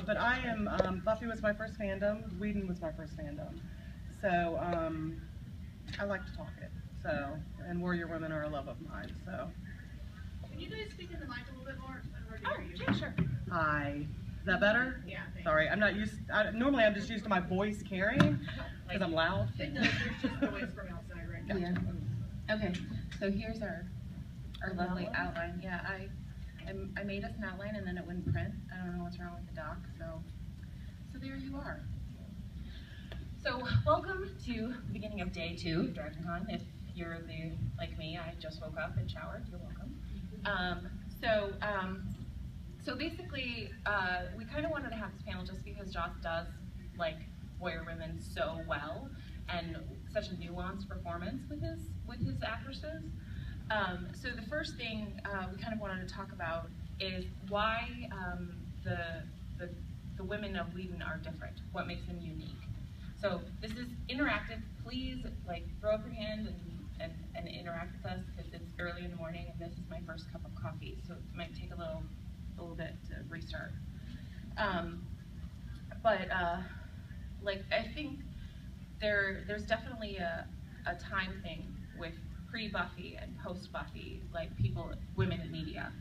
But I am, Buffy was my first fandom, Whedon was my first fandom. So I like to talk it. So, and Warrior Women are a love of mine, so. Can you guys speak in the mic a little bit more? Oh, yeah, sure. Hi. Is that better? Yeah, thanks. Sorry, I'm not used, normally I'm just used to my voice carrying, because I'm loud. No, there's just noise from outside right now. Yeah. Okay, so here's our lovely outline. Yeah, I made us an outline and then it wouldn't print. I don't know what's wrong with the doc, so there you are. So welcome to the beginning of day 2 of DragonCon. If you're like me, I just woke up and showered, you're welcome. So basically, we kind of wanted to have this panel just because Joss does like Warrior Women so well and such a nuanced performance with his actresses. So the first thing we kind of wanted to talk about is why the women of Whedon are different. What makes them unique? So this is interactive. Please like throw up your hand and interact with us because it's early in the morning and this is my first cup of coffee, so it might take a little bit to restart. Like I think there's definitely a time thing with pre-Buffy and post-Buffy, like women in media,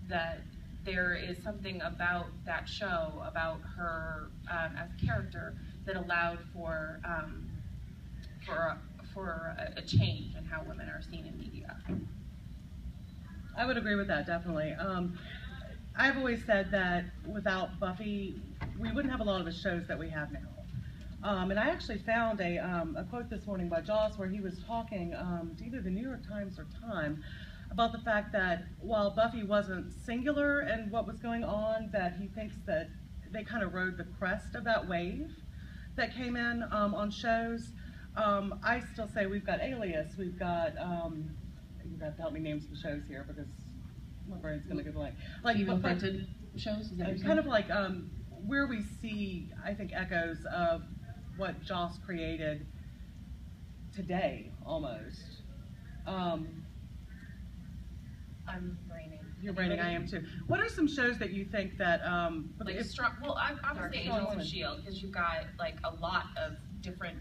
that there is something about that show, about her as a character, that allowed for a change in how women are seen in media. I would agree with that, definitely. I've always said that without Buffy, we wouldn't have a lot of the shows that we have now. And I actually found a quote this morning by Joss where he was talking to either the New York Times or Time about the fact that while Buffy wasn't singular in what was going on, that he thinks that they kind of rode the crest of that wave that came in on shows. I still say we've got Alias, we've got, you have to help me name some shows here because my brain's going to go blank. Like Female-fronted shows, is that what you're kind of like where we see, I think, echoes of what Joss created today, almost. I'm braining. You're braining, I am too. What are some shows that you think that, like strong, well, I would say Agents of S.H.I.E.L.D. because you've got like a lot of different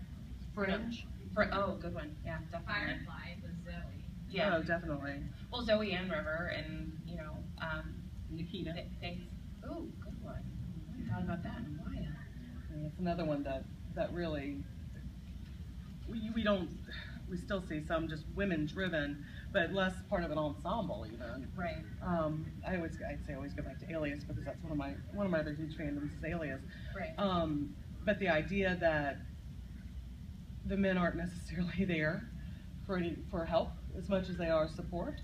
Fringe. Oh, good one. Yeah, definitely. Firefly with Zoe. Yeah. Oh, definitely. Well, Zoe and River and, Nikita. Thanks. Oh, good one. I hadn't thought about that in a while. Yeah, it's another one that really, we still see some just women driven, but less part of an ensemble even. Right. I'd say always go back to Alias because that's one of my other huge fandoms is Alias. Right. But the idea that the men aren't necessarily there for help as much as they are support.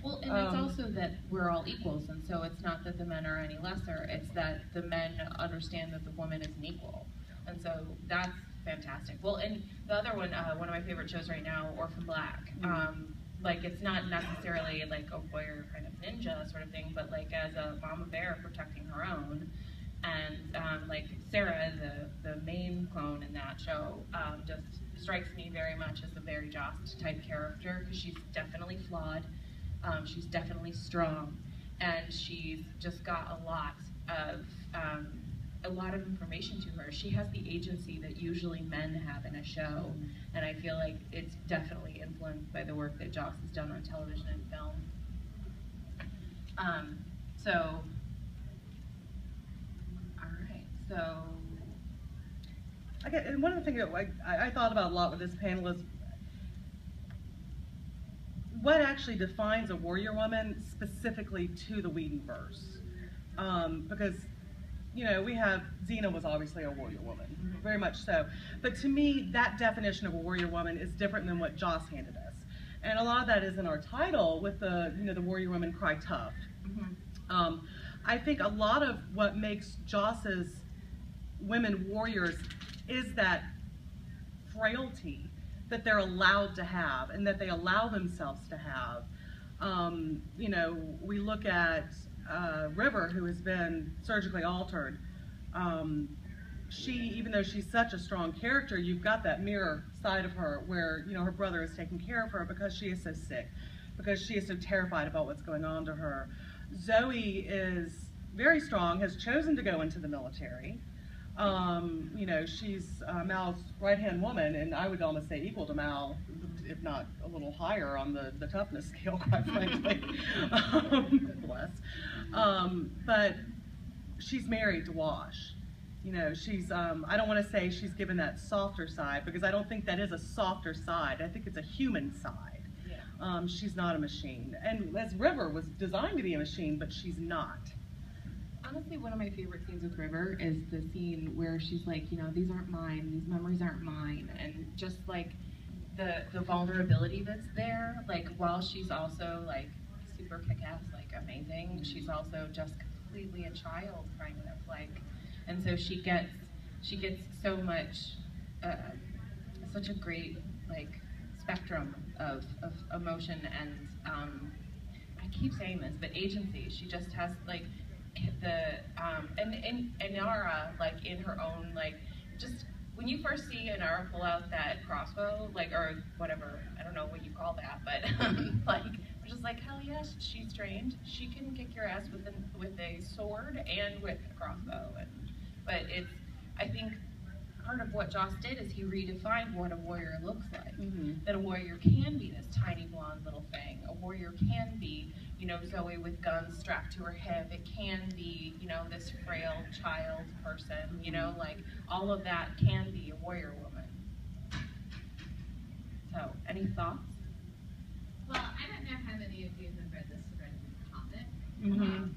Well, and it's also that we're all equals, and so it's not that the men are any lesser, it's that the men understand that the woman is an equal. And so that's fantastic. Well, and the other one of my favorite shows right now, Orphan Black. Like it's not necessarily like a warrior kind of ninja sort of thing, but like as a mama bear protecting her own. And like Sarah, the main clone in that show, just strikes me very much as a very Joss type character because she's definitely flawed, she's definitely strong, and she's just got a lot of information to her. She has the agency that usually men have in a show, and I feel like it's definitely influenced by the work that Joss has done on television and film. So, okay, and one of the things that I thought about a lot with this panel is what actually defines a warrior woman specifically to the Whedonverse. Because, we have, Xena was obviously a warrior woman, very much so. But to me, that definition of a warrior woman is different than what Joss handed us. And a lot of that is in our title with the warrior women cry tough. I think a lot of what makes Joss's women warriors is that frailty that they're allowed to have and that they allow themselves to have. We look at River, who has been surgically altered. She, even though she's such a strong character, you've got that mirror side of her where, her brother is taking care of her because she is so sick, because she is so terrified about what's going on to her. Zoe is very strong, has chosen to go into the military. You know, she's Mal's right-hand woman, and I would almost say equal to Mal, if not a little higher on the toughness scale, quite frankly. Bless. But she's married to Wash. You know, she's, I don't want to say she's given that softer side, because I don't think that is a softer side. I think it's a human side. Yeah. She's not a machine. And as River was designed to be a machine, but she's not. Honestly, one of my favorite scenes with River is the scene where she's like, you know, these aren't mine, these memories aren't mine, and just like the vulnerability that's there, like while she's also like super kick-ass, like amazing, she's also just completely a child kind of like, and so she gets so much, such a great like spectrum of emotion and I keep saying this, but agency. She just has like the and Inara, like in her own, like, just when you first see Inara pull out that crossbow, like, or whatever, I don't know what you call that, but like, we're just like, hell yes, she's trained. She can kick your ass with a sword and with a crossbow. But it's, I think part of what Joss did is he redefined what a warrior looks like. Mm-hmm. That a warrior can be this tiny blonde little thing. A warrior can be, you know, Zoe with guns strapped to her hip. It can be, you know, this frail child person, you know, like all of that can be a warrior woman. So, any thoughts? Well, I don't know how many of you have read the Serenity comic. Mm-hmm.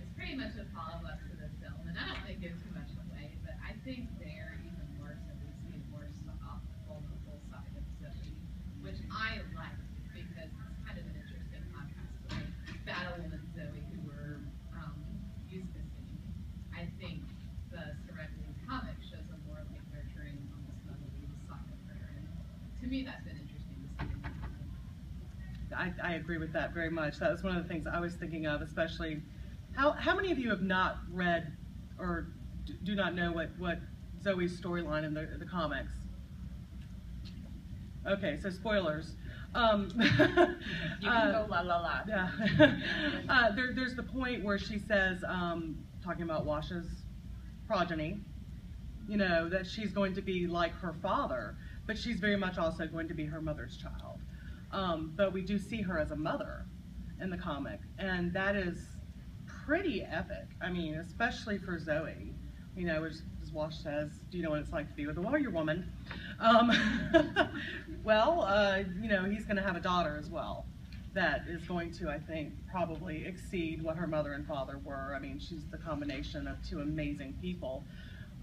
It's pretty much a follow-up to the film, and I don't want to give too much away, but I think they're even more so we see a more soft, vulnerable side of Zoe, which I like because it's kind of an interesting contrast to like Batwoman Zoe, who we're used to seeing. I think the Serenity comic shows a more like nurturing, almost motherly side of her, and to me that's been interesting to see. I agree with that very much. That was one of the things I was thinking of, especially how many of you have not read or do not know what Zoe's storyline in the comics? Okay, so spoilers. You can go la la la. Yeah. There's the point where she says, talking about Wash's progeny, you know, that she's going to be like her father, but she's very much also going to be her mother's child. But we do see her as a mother in the comic, and that is pretty epic. I mean, especially for Zoe, you know, as Wash says, do you know what it's like to be with a warrior woman? Well, you know, he's going to have a daughter as well that is going to, I think, probably exceed what her mother and father were. I mean, she's the combination of two amazing people.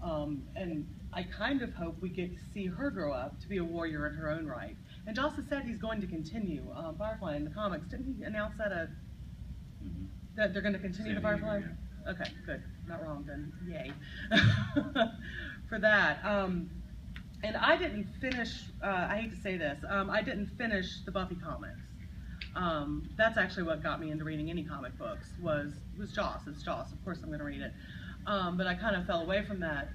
And I kind of hope we get to see her grow up to be a warrior in her own right. And Joss has said he's going to continue Firefly in the comics. Didn't he announce that that they're going to continue the Firefly? Yeah. Okay, good. Not wrong then. Yay. For that. And I didn't finish, I hate to say this, I didn't finish the Buffy comics. That's actually what got me into reading any comic books, was Joss. It's Joss. Of course I'm going to read it. But I kind of fell away from that.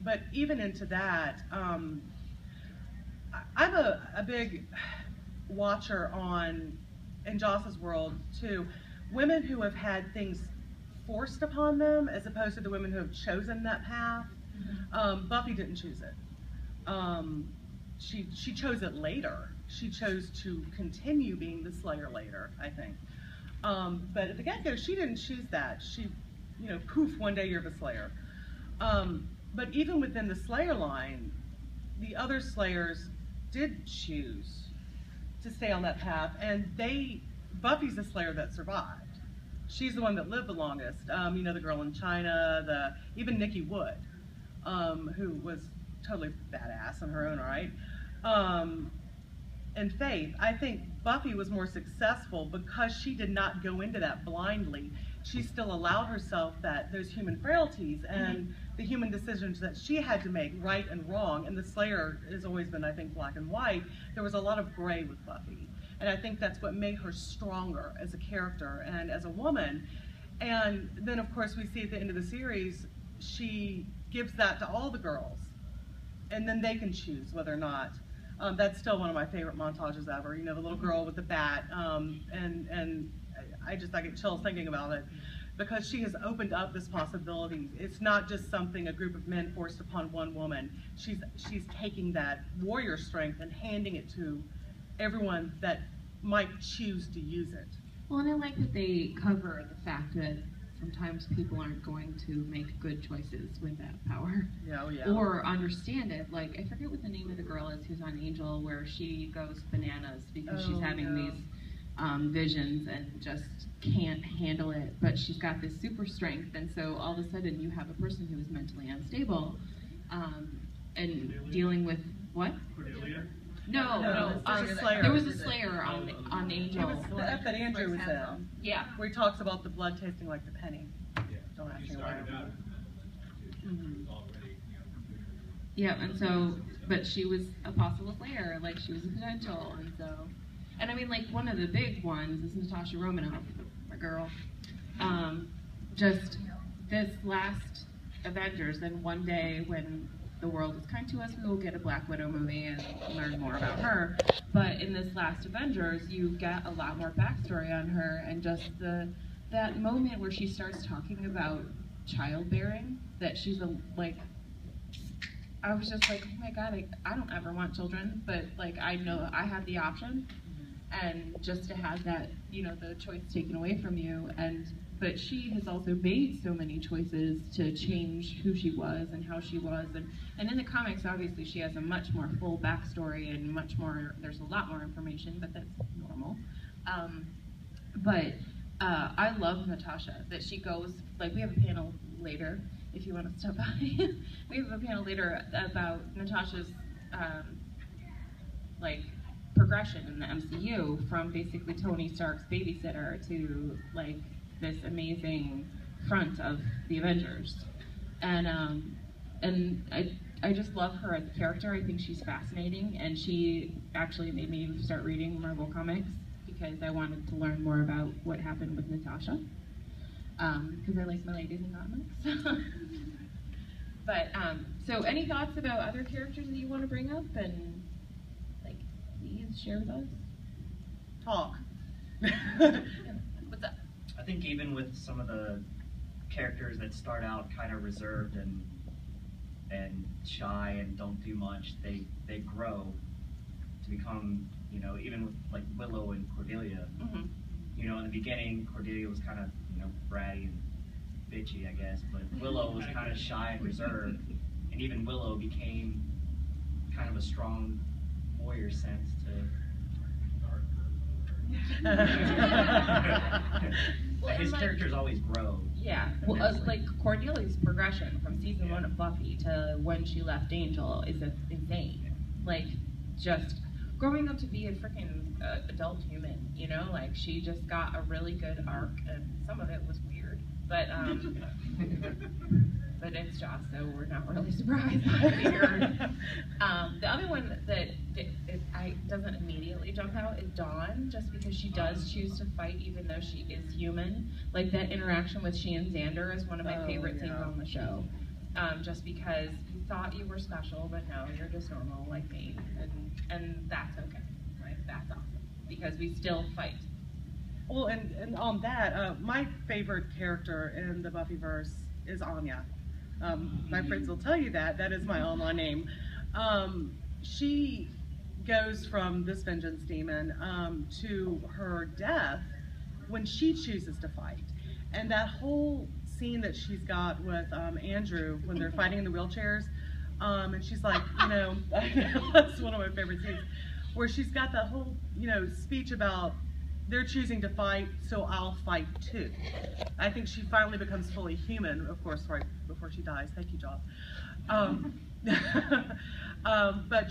But even into that, I'm a big watcher on, in Joss's world too, women who have had things forced upon them as opposed to the women who have chosen that path. Buffy didn't choose it. She chose it later. She chose to continue being the Slayer later, I think. But at the get-go, she didn't choose that. She, you know, poof, one day you're the Slayer. But even within the Slayer line, the other Slayers did choose to stay on that path, and Buffy's the Slayer that survived. She's the one that lived the longest. You know, the girl in China, even Nikki Wood, who was totally badass in her own right. And Faith, I think Buffy was more successful because she did not go into that blindly. She still allowed herself those human frailties and the human decisions that she had to make, right and wrong. And the Slayer has always been, I think, black and white. There was a lot of gray with Buffy. And I think that's what made her stronger as a character and as a woman. And then, of course, we see at the end of the series, she gives that to all the girls. And then they can choose whether or not. That's still one of my favorite montages ever. You know, the little girl with the bat. And I get chills thinking about it. because she has opened up this possibility. It's not just something a group of men forced upon one woman. She's taking that warrior strength and handing it to everyone that might choose to use it. Well, and I like that they cover the fact that sometimes people aren't going to make good choices with that power. Yeah, oh yeah. Or understand it. Like, I forget what the name of the girl is who's on Angel, where she goes bananas because she's having these visions and just can't handle it. But she's got this super strength, and so all of a sudden you have a person who is mentally unstable and dealing with what? Cordelia? No. There was a Slayer on Angel. It was the F that Andrew was in. Yeah. Where he talks about the blood tasting like the penny. Yeah. Don't ask He me why. started out already, Yeah, and so, but she was a possible Slayer, like she was a potential, and so, and I mean, like one of the big ones is Natasha Romanoff, my girl. Just this last Avengers, and one day when the world is kind to us, we will get a Black Widow movie and learn more about her. But in this last Avengers, you get a lot more backstory on her, and just that moment where she starts talking about childbearing, that she's I was just like, oh my god, I don't ever want children, but like I know I have the option, and just to have that, you know, the choice taken away from you, but she has also made so many choices to change who she was and how she was, and in the comics, obviously, she has a much more full backstory and there's a lot more information, but that's normal. But I love Natasha, that she goes, like we have a panel later, if you want to stop by. We have a panel later about Natasha's like progression in the MCU from basically Tony Stark's babysitter to like this amazing front of the Avengers, and I just love her as a character. I think she's fascinating, and she actually made me start reading Marvel comics because I wanted to learn more about what happened with Natasha, because I like my ladies in comics. But so any thoughts about other characters that you want to bring up and like please share with us? Talk. What's up? I think even with some of the characters that start out kind of reserved and shy and don't do much, they grow to become, you know, even with like Willow and Cordelia. Mm-hmm. You know, in the beginning, Cordelia was kind of, you know, bratty and bitchy, I guess, but Willow was kind of shy and reserved, and even Willow became kind of a strong warrior sense to. His characters always grow. Yeah, well, like Cordelia's progression from season 1 of Buffy to when she left Angel is insane. Like, just growing up to be a freaking adult human, you know? Like, she just got a really good arc, and some of it was weird, but but it's Joss, so we're not really surprised by weird. The other one that doesn't immediately jump out is Dawn, just because she does choose to fight even though she is human. Like that interaction with she and Xander is one of my favorite scenes on the show. Just because you thought you were special, but no, you're just normal like me, and that's okay. Like that's awesome because we still fight. Well, and on that, my favorite character in the Buffyverse is Anya. My friends will tell you that. That is my online name. She goes from this vengeance demon to her death when she chooses to fight. And that whole scene that she's got with Andrew when they're fighting in the wheelchairs, and she's like, you know, that's one of my favorite scenes, where she's got that whole, you know, speech about they're choosing to fight, so I'll fight too. I think she finally becomes fully human, of course, right before she dies. Thank you, Job. But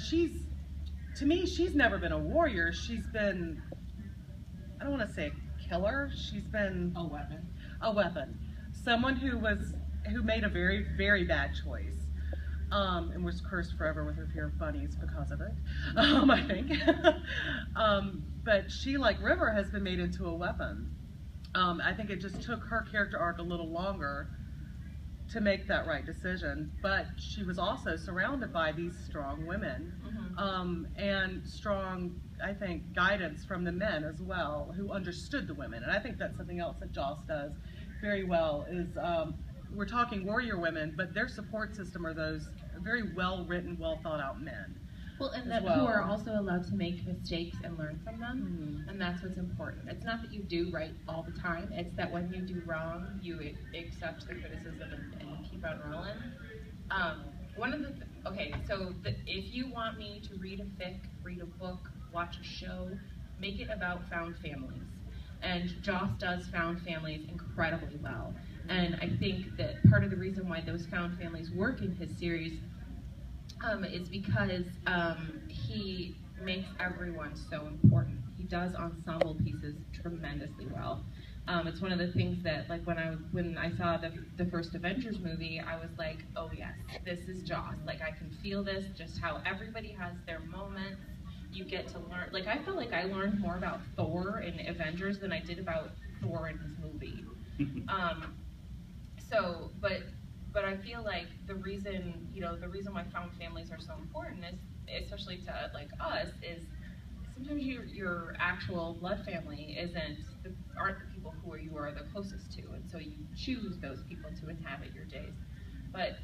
to me, she's never been a warrior. She's been, I don't want to say a killer. She's been A weapon. A weapon. Someone who made a very, very bad choice. And was cursed forever with her fear of bunnies because of it, I think. But she, like River, has been made into a weapon. I think it just took her character arc a little longer to make that right decision. But she was also surrounded by these strong women, and strong, I think, guidance from the men as well, who understood the women. And I think that's something else that Joss does, very well is we're talking warrior women, but their support system are those very well written, well thought out men. Well, and as that well. who are also allowed to make mistakes and learn from them, and that's what's important. It's not that you do right all the time, it's that when you do wrong, you accept the criticism and keep on rolling. One of the, okay, so if you want me to read a fic, read a book, watch a show, make it about found families. And Joss does found families incredibly well. And I think that part of the reason why those found families work in his series is because he makes everyone so important. He does ensemble pieces tremendously well. It's one of the things that, like, when I saw the first Avengers movie, I was like, oh yes, this is Joss. Like, I can feel this, just how everybody has their moments. You get to learn. Like, I felt like I learned more about Thor in Avengers than I did about Thor in his movie. But I feel like the reason why found families are so important is, especially to like us, is sometimes your actual blood family aren't the people who you are the closest to, and so you choose those people to inhabit your days. But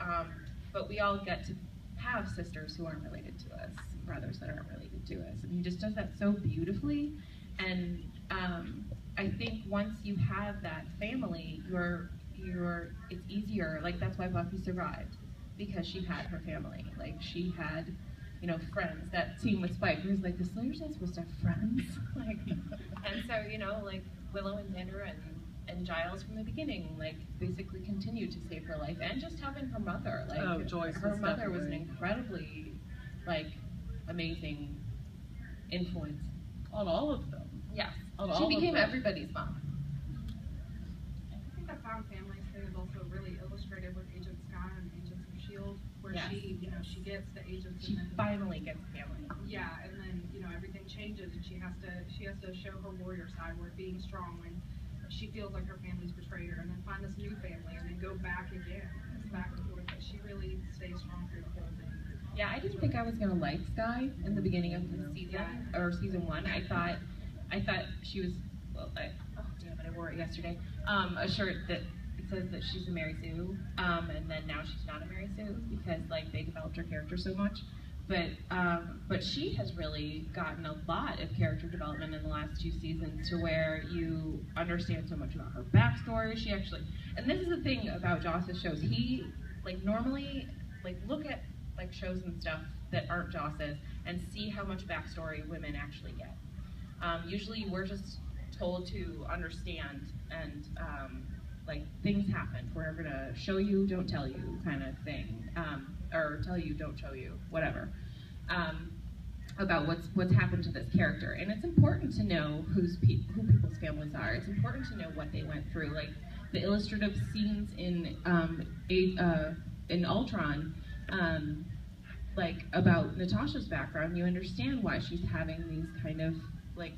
we all get to have sisters who aren't related to us, brothers that aren't related to us, and he just does that so beautifully. And I think once you have that family, it's easier. Like, that's why Buffy survived, because she had her family. Like, she had, friends. That scene with Spike, where he's like, the Slayer's not supposed to have friends. Like, and so, like Willow and Xander and Giles from the beginning, like, basically continued to save her life, and just having her mother. Like, Joyce her mother was an definitely incredibly, like, amazing influence on all of them. Yes, On she all became of them. everybody's mom. I think that found families thing is also really illustrated with Agent Scott and Agents of S.H.I.E.L.D., where Yes. she gets the agents She and then finally gets family. yeah, and then everything changes and she has to show her warrior side, where being strong when she feels like her family's betrayed her, and then find this new family and then go back again. It's back and forth, but she really stays strong through the whole thing. Yeah, I didn't think I was gonna like Skye in the beginning of the season, or season one. I thought she was, oh damn it, I wore it yesterday. A shirt that it says that she's a Mary Sue, and then now she's not a Mary Sue because, like, they developed her character so much. But she has really gotten a lot of character development in the last 2 seasons, to where you understand so much about her backstory. She actually, and this is the thing about Joss's shows. He, like, normally, like, look at, like, shows and stuff that aren't Joss's and see how much backstory women actually get. Usually we're just told to understand, and like, things happen. We're gonna show you, don't tell you kind of thing, or tell you, don't show you, whatever, about what's happened to this character. And it's important to know who people's families are. It's important to know what they went through. Like, the illustrative scenes in Ultron, like, about Natasha's background, you understand why she's having these kind of, like,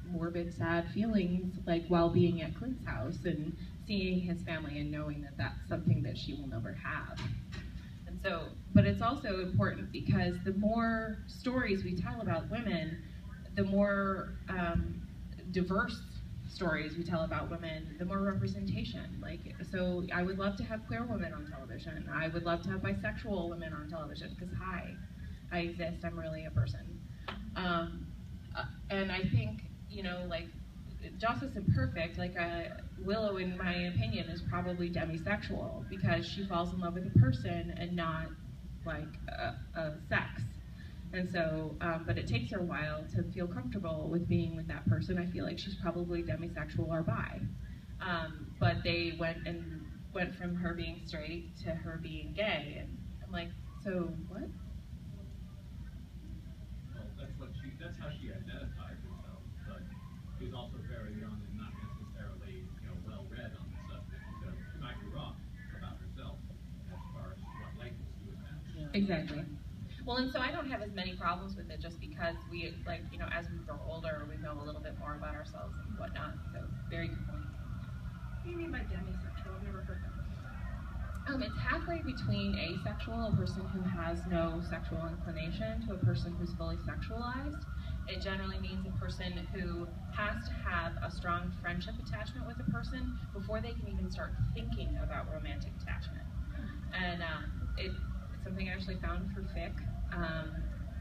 morbid, sad feelings, like, while being at Clint's house and seeing his family and knowing that that's something that she will never have. And so, but it's also important because the more stories we tell about women, the more diverse stories we tell about women, the more representation. Like, so I would love to have queer women on television. I would love to have bisexual women on television, because I exist, I'm really a person. And I think, like, Joss isn't perfect. Like, Willow, in my opinion, is probably demisexual, because she falls in love with a person and not, like, a sex. And so, but it takes her a while to feel comfortable with being with that person. I feel like she's probably demisexual or bi. But they went from her being straight to her being gay, and I'm like, so what? Well, that's how she identifies herself, but she's also very young and not necessarily, well read on the subject. So she might be wrong about herself as far as what labels she would have. Exactly. Well, and so I don't have as many problems with it, just because we, like, as we grow older, we know a little bit more about ourselves and whatnot. So, very good point. What do you mean by demisexual? I've never heard that. It's halfway between asexual, a person who has no sexual inclination, to a person who's fully sexualized. It generally means a person who has to have a strong friendship attachment with a person before they can even start thinking about romantic attachment. And it's something I actually found for fic.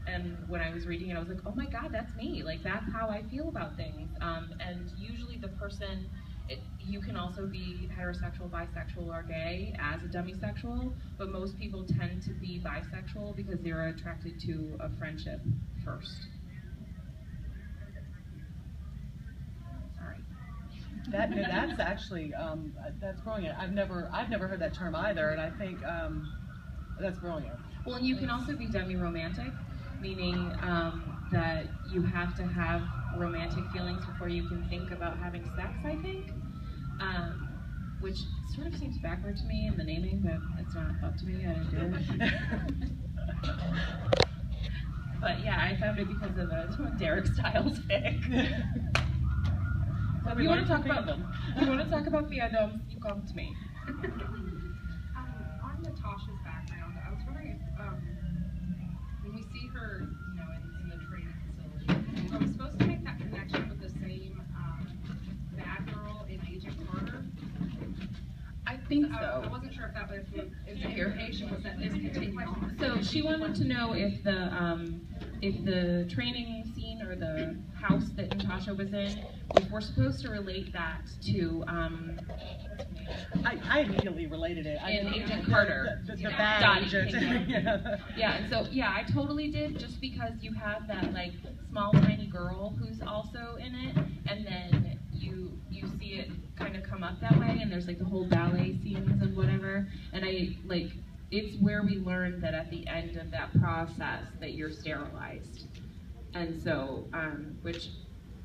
And when I was reading it, I was like, oh my God, that's me. Like, that's how I feel about things. And usually the person, you can also be heterosexual, bisexual, or gay as a demisexual, but most people tend to be bisexual because they're attracted to a friendship first. Sorry. That's actually that's brilliant. I've never heard that term either, and I think that's brilliant. Well, and you can also be demi-romantic, meaning that you have to have romantic feelings before you can think about having sex, I think, which sort of seems backward to me in the naming, but it's not up to me, I didn't do it. But yeah, I found it because of a Derek Styles fic. So if you want to talk about fandoms, you come to me. On Natasha's background, I was wondering if when we see her, in the training facility, are we supposed to make that connection with the same bad girl in Agent Carter? I think so. I wasn't sure if that was the implication was that this continued on. So she wanted to know if the training scene or the house that Natasha was in, if we're supposed to relate that to I immediately related it. Agent Carter. The bad agent. Yeah, and so I totally did, just because you have that like small tiny girl who's also in it, and then you see it kind of come up that way, and there's like the whole ballet scenes and whatever, and it's where we learn that at the end of that process that you're sterilized, and so which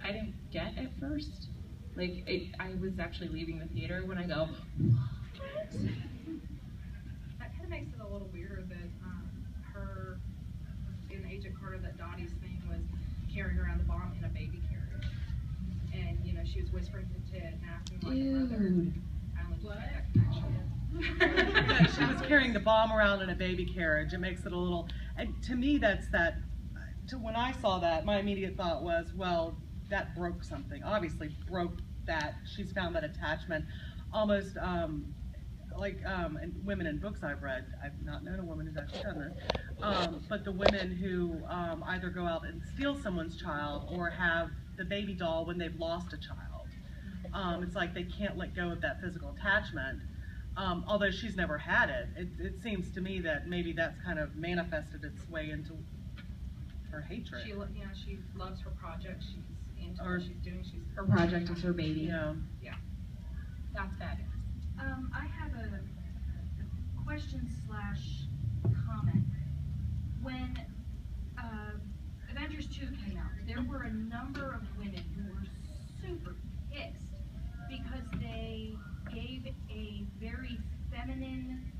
I didn't get at first. Like, I was actually leaving the theater when I go, what? That kind of makes it a little weirder that her, in Agent Carter, that Dottie's thing was carrying around the bomb in a baby carriage. And, she was whispering to Ted and acting like a mother. I only just made that connection. Yeah, she was carrying the bomb around in a baby carriage. It makes it a little, and to me, when I saw that, my immediate thought was, well, that broke something. Obviously broke that. She's found that attachment almost like and women in books I've read. I've not known a woman who's actually done this. But the women who either go out and steal someone's child or have the baby doll when they've lost a child. It's like they can't let go of that physical attachment. Although she's never had it. It seems to me that maybe that's kind of manifested its way into her hatred. She loves her project. She's into Or what she's doing. Her project is her baby. Yeah. That's fabulous. I have a question / comment. When Avengers 2 came out, there were a number of women who were super pissed because they gave a very feminine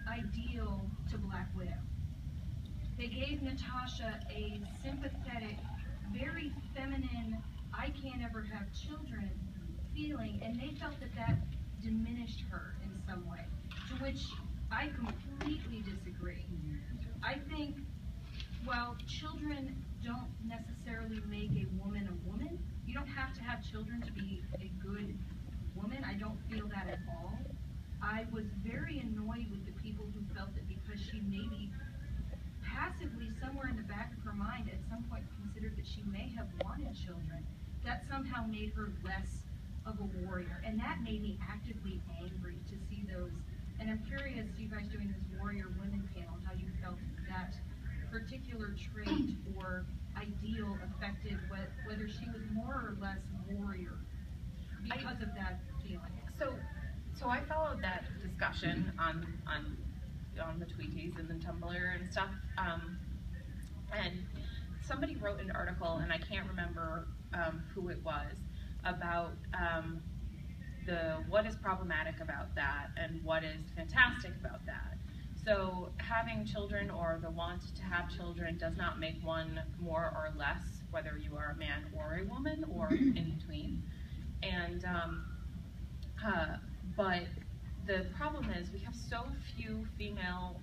ideal to Black Widow. They gave Natasha a sympathetic, very feminine, I can't ever have children feeling, and they felt that diminished her in some way, to which I completely disagree. I think, while children don't necessarily make a woman, you don't have to have children to be a good woman. I don't feel that at all. I was very annoyed with the people who felt that because she maybe passively, somewhere in the back of her mind, at some point considered that she may have wanted children, that somehow made her less of a warrior. And that made me actively angry to see those. And I'm curious, you guys doing this Warrior Women panel, how you felt that particular trait or ideal affected whether she was more or less warrior because of that feeling. So I followed that discussion on the Tweeties and the Tumblr and stuff, and somebody wrote an article, and I can't remember who it was, about what is problematic about that and what is fantastic about that. So having children or the want to have children does not make one more or less, whether you are a man or a woman or in between. And but the problem is we have so few female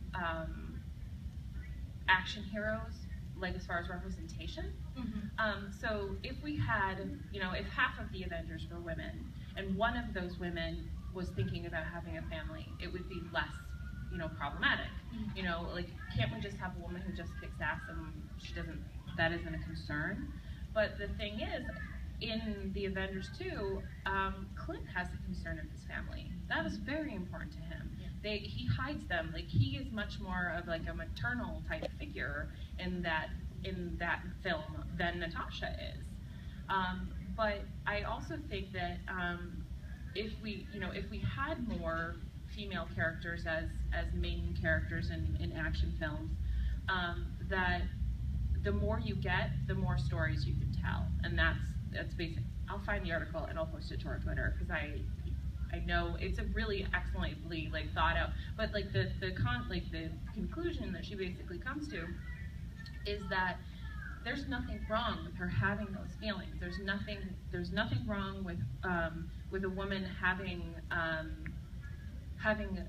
action heroes like as far as representation. Mhm. So if we had, if half of the Avengers were women, and one of those women was thinking about having a family, it would be less, problematic. Like, can't we just have a woman who just kicks ass and that isn't a concern? But the thing is, in the Avengers 2, Clint has a concern of his family. That is very important to him. He hides them. Like, he is much more of like a maternal type figure in that film than Natasha is. But I also think that if we had more female characters as main characters in action films, that the more you get, the more stories you can tell, and that's basic. I'll find the article and I'll post it to our Twitter, because I know it's a really excellently thought out. But the conclusion that she basically comes to is that there's nothing wrong with her having those feelings. There's nothing wrong with a woman having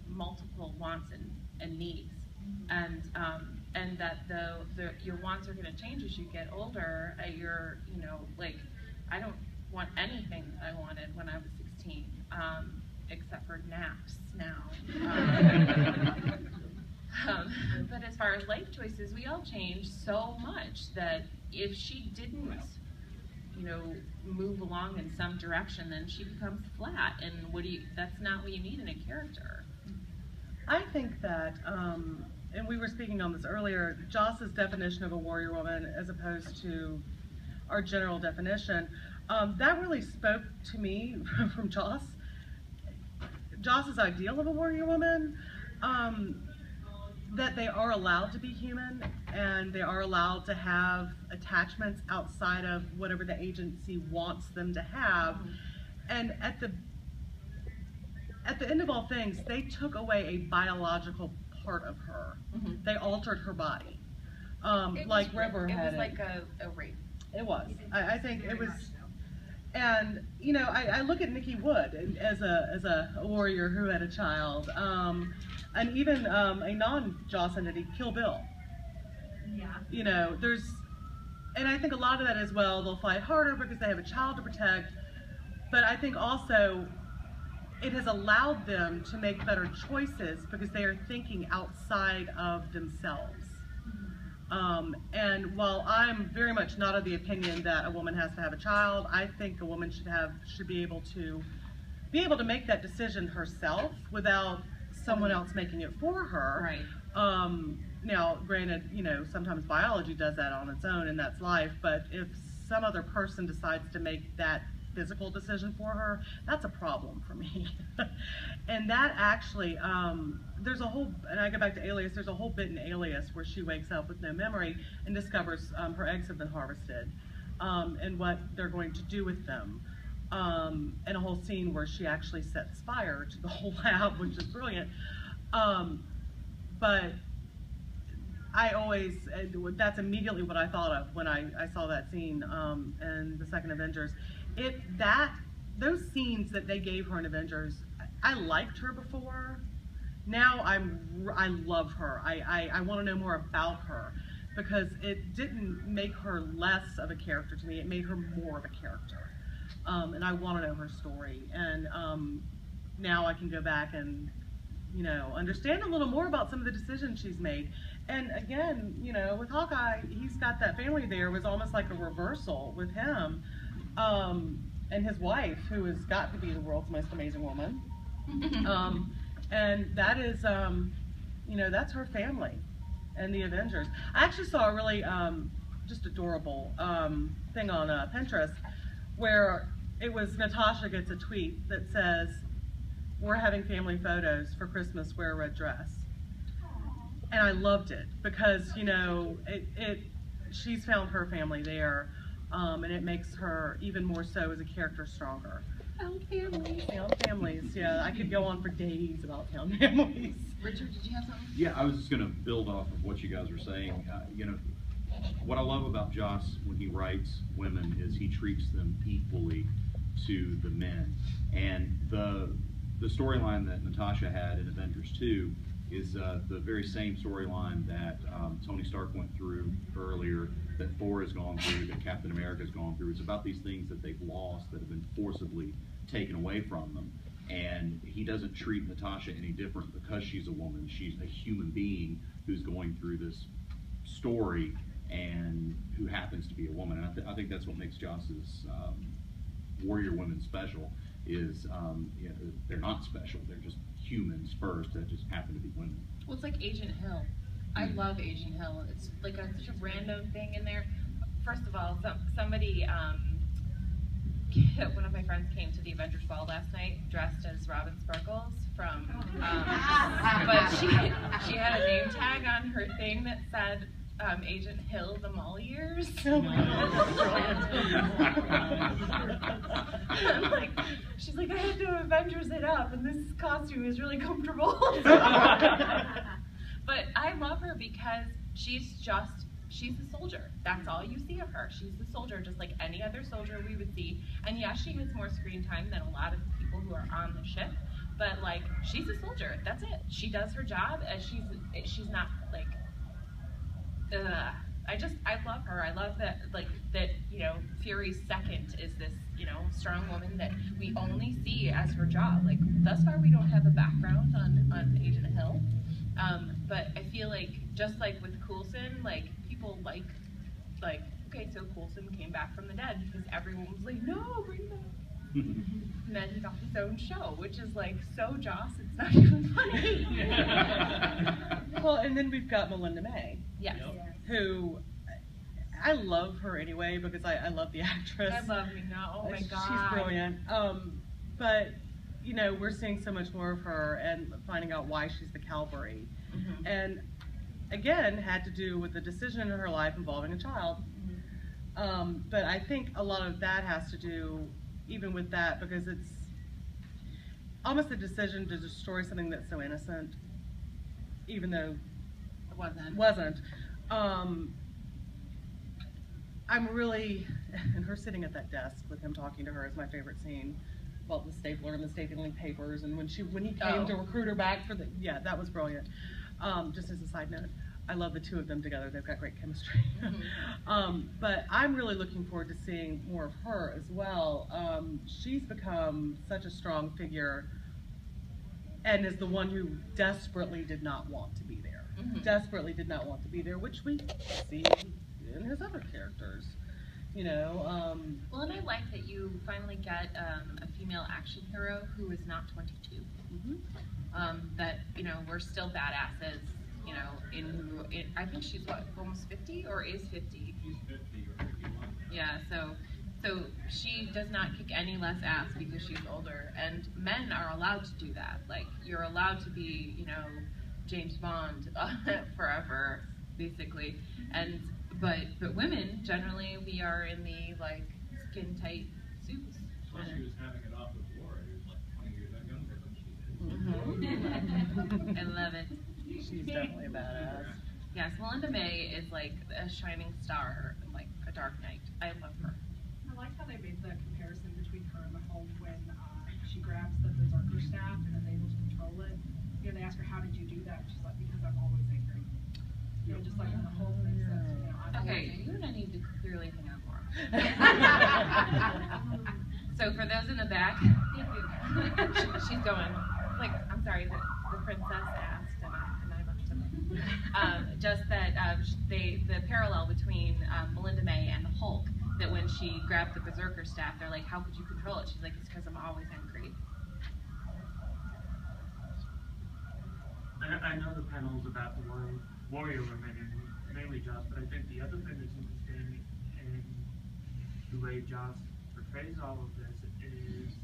multiple wants and needs, and that your wants are going to change as you get older. I don't want anything that I wanted when I was 16, except for naps now. But as far as life choices, we all change so much that if she didn't, move along in some direction, then she becomes flat. And that's not what you need in a character. I think that, and we were speaking on this earlier, Joss's definition of a warrior woman as opposed to our general definition, that really spoke to me from Joss. Joss's ideal of a warrior woman, that they are allowed to be human and they are allowed to have attachments outside of whatever the agency wants them to have. And at the end of all things, they took away a biological part of her. They altered her body. Like River had. It was like a rape. It was. I think it was. And I look at Nikki Wood as a warrior who had a child, and even a non-Joss entity, Kill Bill. Yeah. And I think a lot of that as well. They'll fight harder because they have a child to protect, but I think also it has allowed them to make better choices because they are thinking outside of themselves. And while I'm very much not of the opinion that a woman has to have a child, I think a woman should be able to make that decision herself without someone else making it for her. Right. Now, granted, sometimes biology does that on its own, and that's life. But if some other person decides to make that physical decision for her, that's a problem for me. And that actually, there's a whole, and I go back to Alias, there's a whole bit in Alias where she wakes up with no memory and discovers her eggs have been harvested, and what they're going to do with them. And a whole scene where she actually sets fire to the whole lab, which is brilliant. But I always, that's immediately what I thought of when I saw that scene in the second Avengers. Those scenes that they gave her in Avengers, I liked her before. Now I love her. I want to know more about her because it didn't make her less of a character to me. It made her more of a character. And I want to know her story. And now I can go back and, understand a little more about some of the decisions she's made. And again, with Hawkeye, he's got that family there. It was almost like a reversal with him. And his wife, who has got to be the world's most amazing woman. And that is, that's her family and the Avengers. I actually saw a really just adorable thing on Pinterest where it was Natasha gets a tweet that says, "We're having family photos for Christmas, wear a red dress." And I loved it because, she's found her family there, and it makes her even more so as a character stronger. Found families. Found families, yeah. I could go on for days about found families. Richard, did you have something? Yeah, I was just going to build off of what you guys were saying. What I love about Joss when he writes women is he treats them equally to the men. And the storyline that Natasha had in Avengers 2 is the very same storyline that Tony Stark went through earlier, that Thor has gone through, that Captain America has gone through. It's about these things that they've lost, that have been forcibly taken away from them. And he doesn't treat Natasha any different because she's a woman. She's a human being who's going through this story and who happens to be a woman. And I think that's what makes Joss's warrior women special, is you know, they're not special. They're just humans first that just happen to be women. Well, it's like Agent Hill. I love Agent Hill. It's like such a random thing in there. First of all, somebody, one of my friends came to the Avengers Ball last night dressed as Robin Sparkles from, but she had a name tag on her thing that said Agent Hill the Mall Years. Oh my I'm like, she's like, I had to Avengers it up, and this costume is really comfortable. But I love her because she's a soldier. That's all you see of her. She's a soldier, just like any other soldier we would see. And yes, she has more screen time than a lot of the people who are on the ship. But like, she's a soldier. That's it. She does her job, and she's not like. I love her. I love that, like, that, you know, Fury's second is this, you know, strong woman that we only see as her job. Like, thus far we don't have a background on Agent Hill. But I feel like, just like with Coulson, like, people like, okay, so Coulson came back from the dead because everyone was like, no, bring them. And then he got his own show, which is like so Joss, it's not even funny. Well, and then we've got Melinda May. Yes. Who, I love her anyway because I love the actress. I love me now. Oh my God. She's brilliant. But, you know, we're seeing so much more of her and finding out why she's the Calvary. Mm-hmm. And again, had to do with the decision in her life involving a child. Mm-hmm. But I think a lot of that has to do even with that, because it's almost a decision to destroy something that's so innocent, even though It wasn't. I'm really, and her sitting at that desk with him talking to her is my favorite scene. Well, the stapler and the stapling papers, and when he came to recruit her back for that was brilliant. Just as a side note, I love the two of them together. They've got great chemistry. Mm-hmm. But I'm really looking forward to seeing more of her as well. She's become such a strong figure, and is the one who desperately did not want to be there. Mm-hmm. Desperately did not want to be there, which we see in his other characters. You know. Well, and I like that you finally get a female action hero who is not 22. Mm-hmm. That, you know, we're still badasses. You know, I think she's what, almost 50 or is 50? She's 50 or 51. Yeah, so she does not kick any less ass because she's older, and men are allowed to do that. Like, you're allowed to be, you know, James Bond forever, basically. But women, generally, we are in the, like, skin tight suits. Plus, she was having it off with Laura, who's like 20 years younger than she is. Mm-hmm. I love it. She's definitely a badass. Yes, Melinda May is like a shining star, like a dark knight. I love her. I like how they made the comparison between her and the Hulk when she grabs the berserker staff and is able to control it. You know, they ask her, how did you do that? She's like, because I'm always angry. You know, just like when the Hulk makes sense, you know, I'm Okay, always you angry. and I need to clearly hang out more. So for those in the back, she's going, like, I'm sorry, the princess asked, and I must have. Just that the parallel between Melinda May and the Hulk, that when she grabbed the berserker staff, they're like, how could you control it? She's like, it's because I'm always angry. I know the panel's about the warrior women and mainly Joss, but I think the other thing that's interesting in the way Joss portrays all of this is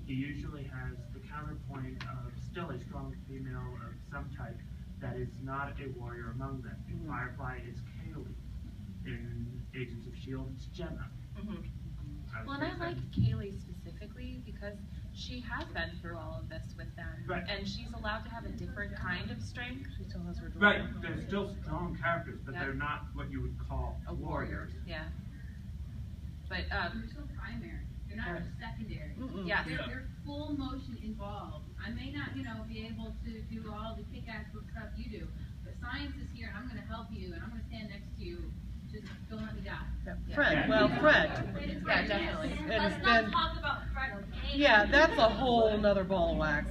he usually has the counterpoint of still a strong female of some type that is not a warrior among them. In Firefly, it's Kaylee. In Agents of S.H.I.E.L.D., it's Jenna. Mm-hmm. Well, and I like Kaylee specifically because she has been through all of this with them, Right. and she's allowed to have a different kind of strength. She still has her door. Right, they're still strong characters, but Yep. they're not what you would call A warrior. Yeah. But They're still primary. They're not secondary. Mm-mm. yes. They're full motion involved. I may not, you know, be able to do all the kick-ass do. But science is here, and I'm going to help you, and I'm going to stand next to you. Just don't let me die. Yeah. Fred, well, Fred. Yeah, definitely. And Let's it's not been, talk about Fred, okay? yeah, that's a whole nother ball of wax.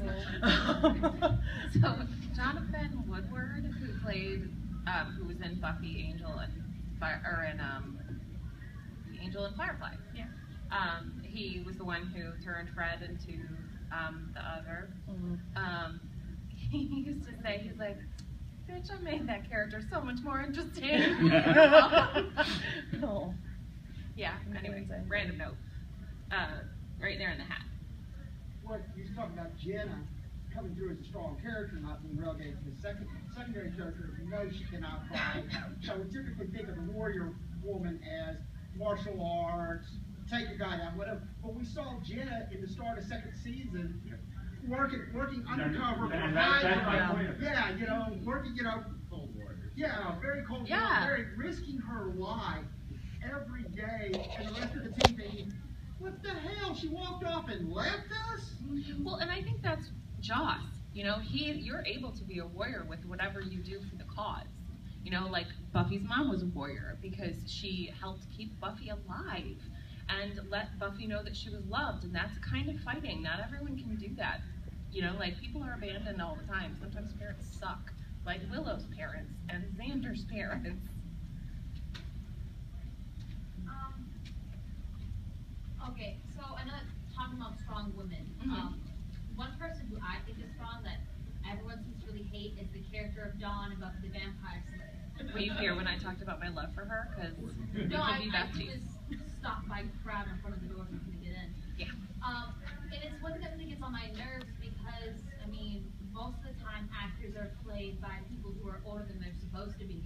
So Jonathan Woodward, who played, who was in Buffy, Angel, and Angel and Firefly. Yeah. He was the one who turned Fred into the other. Mhm. He used to say, he's like, bitch, I made that character so much more interesting. No. Yeah, anyway, random note. Right there in the hat. What he's talking about, Jenna coming through as a strong character, not being relegated to the secondary character. You know she cannot fight. So we typically think of the warrior woman as martial arts, take a guy down, whatever. But we saw Jenna in the start of second season working undercover That's my point. yeah, you know, working, you know, Cold Warriors. yeah, very cold, Yeah. very risking her life every day, and the rest of the team thinking, what the hell? She walked off and left us? Well, and I think that's Joss. You know, you're able to be a warrior with whatever you do for the cause. You know, like Buffy's mom was a warrior because she helped keep Buffy alive and let Buffy know that she was loved, and that's kind of fighting. Not everyone can do that. You know, like people are abandoned all the time. Sometimes parents suck, like Willow's parents and Xander's parents. Okay, so I know talking about strong women. One person who I think is strong that everyone seems to really hate is the character of Dawn in Buffy the Vampire Slayer. Were you here when I talked about my love for her? Because we No, could I be besties. was stopped by a crowd in front of the door for me to get in. Yeah. And it's one thing that really gets on my nerves because, I mean, most of the time actors are played by people who are older than they're supposed to be.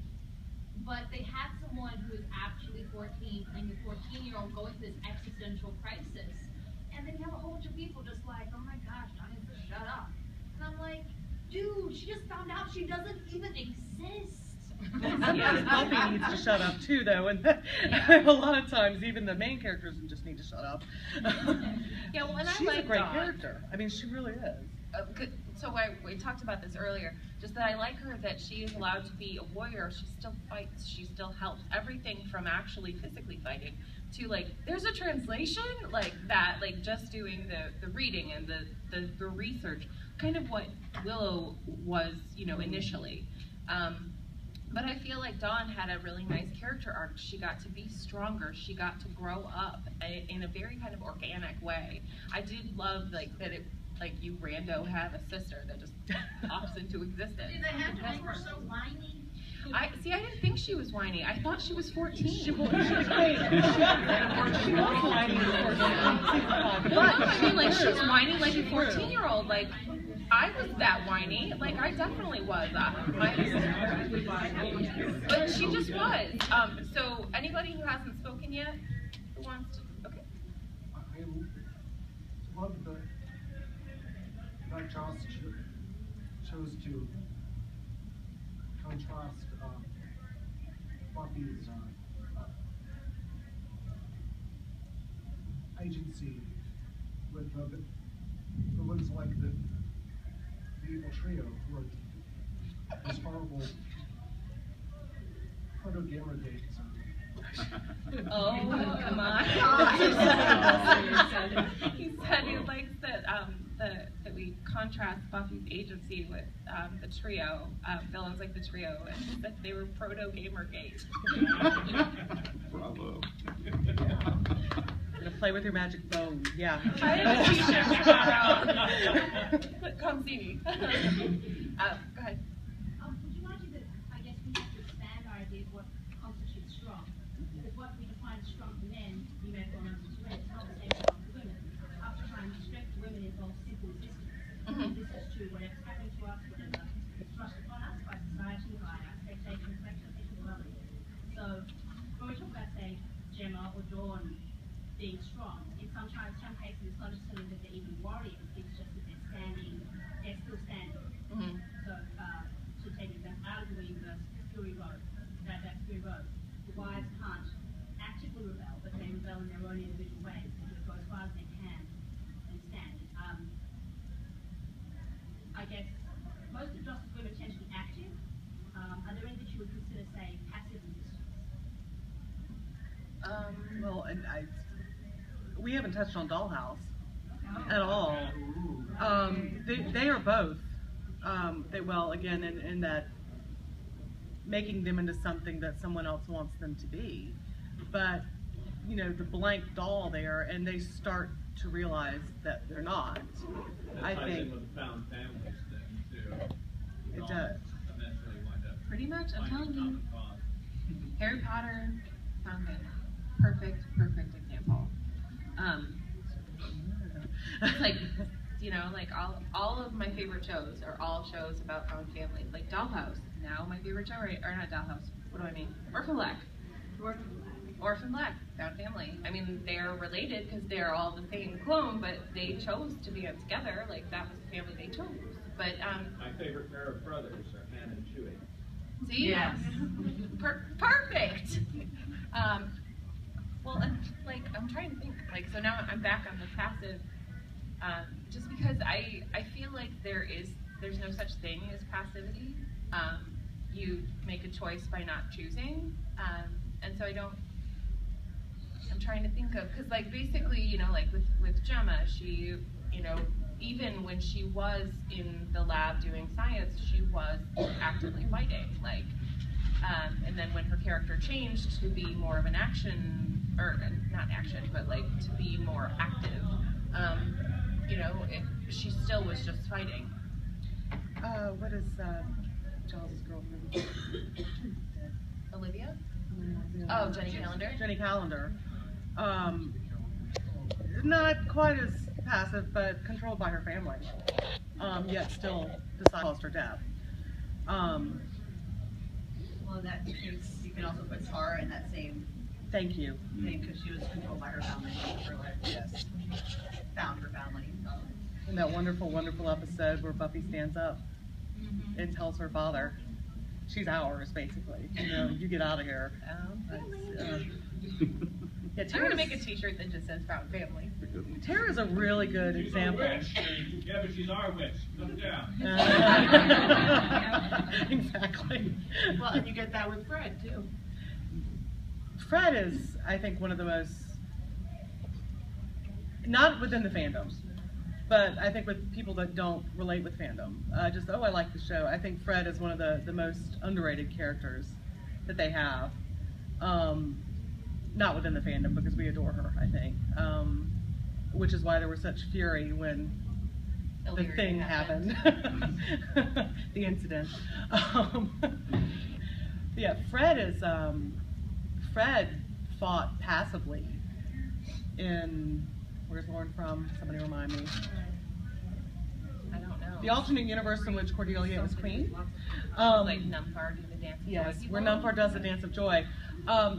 But they had someone who is actually 14 playing a 14-year-old going through this existential crisis. And then you have a whole bunch of people just like, oh my gosh, Johnny, just shut up. And I'm like, dude, she just found out she doesn't even exist. Sometimes Buffy needs to shut up too, though, and a lot of times even the main characters just need to shut up. Yeah, well, and I She's like a great Dawn. character. I mean, she really is. So we talked about this earlier, just that I like her that she is allowed to be a warrior. She still fights, she still helps. Everything from actually physically fighting to like, there's a translation like that, like just doing the reading and the research, kind of what Willow was, you know, initially. But I feel like Dawn had a really nice character arc. She got to be stronger. She got to grow up in a very kind of organic way. I did love like that it, like you rando have a sister that just pops into existence. Did they have to make her so whiny? I didn't think she was whiny. I thought she was 14. She was whiny before Well, no, I mean, like, she's whiny like a 14-year-old. Like, I was that whiny. Like, I definitely was. But she just was. So, anybody who hasn't spoken yet, who wants to? Okay. I love that Joss chose to contrast Buffy's agency with the ones like the evil trio who are this horrible proto-gamer dates. Oh my God. He said he likes that that we contrast Buffy's agency with the trio, villains like the trio, and that they were proto-gamergate. Bravo. Gonna play with your magic bone, yeah. I have a t-shirt tomorrow. Come see me. Go ahead. Would you argue that, I guess, we have to expand our idea of what constitutes strong? Because what we define as strong for men, we may go on to women, it's not the same strong for women. After trying to strength for women involves simple resistance. This is true, whatever's happening to us, whatever is thrust upon us by society, by our expectations, sexuality. So, when we talk about, say, Gemma or Dawn being strong, in some cases it's not necessarily that they're even warriors, it's just that they're still standing. So, to take an example out of the Whedonverse, Fury Road, that Fury Road, the wives can't actively rebel, but they rebel in their own individual ways, and go as far as they can and stand. I guess most of Joss's women tend to be active, Are there anything you would consider, say, passive in this? Well, and we haven't touched on Dollhouse at all. They are both. Well, again, in that making them into something that someone else wants them to be. But, you know, the blank doll there, and they start to realize that they're not. I ties think in with the found families thing too. it does. Eventually wind up Pretty much, I'm finding telling you. common cause. Harry Potter, found family. Perfect example. It's like, you know, like all of my favorite shows are all shows about found family. Like Dollhouse, now my favorite show, right? Or not Dollhouse, what do I mean? Orphan Black. Orphan Black, found family. I mean, they're related because they're all the same clone, but they chose to be together. Like, that was the family they chose. But, My favorite pair of brothers are Han and Chewie. see? Yes. Perfect! Well, and, like, I'm trying to think, like, so now I'm back on the passive, just because I feel like there's no such thing as passivity. You make a choice by not choosing, and so I'm trying to think of, because, like, basically, you know, like, with Gemma, she, you know, even when she was in the lab doing science, she was actively fighting, like, and then when her character changed to be more of an action, or not action, but like to be more active, you know, she still was just fighting. What is Charles's girlfriend? Olivia? Oh, Jenny Calendar? Jenny Calendar. Not quite as passive, but controlled by her family. Yet still decides her death. Well, in that case, you can also put Tara in that same Thank you. thing because she was controlled by her family. Her life. Yes. Found her family. In that wonderful, wonderful episode where Buffy stands up and tells her father, she's ours, basically. You know, you get out of here. Yeah, I'm going to make a t-shirt that just says found family. Tara's a really good She's example. our witch. Yeah, but she's our witch. Look down. Exactly. Well, and you get that with Fred too. Fred is, I think, one of the most, not within the fandom, but I think with people that don't relate with fandom. Just, oh, I like the show. I think Fred is one of the most underrated characters that they have. Not within the fandom, because we adore her, I think. Which is why there was such fury when the thing happened. The incident. Yeah, Fred fought passively in, where's Lauren from? Somebody remind me. I don't know. The alternate universe in which Cordelia was queen. Like Numfar do the dance of Yes, joy. where Numfar does the dance of joy.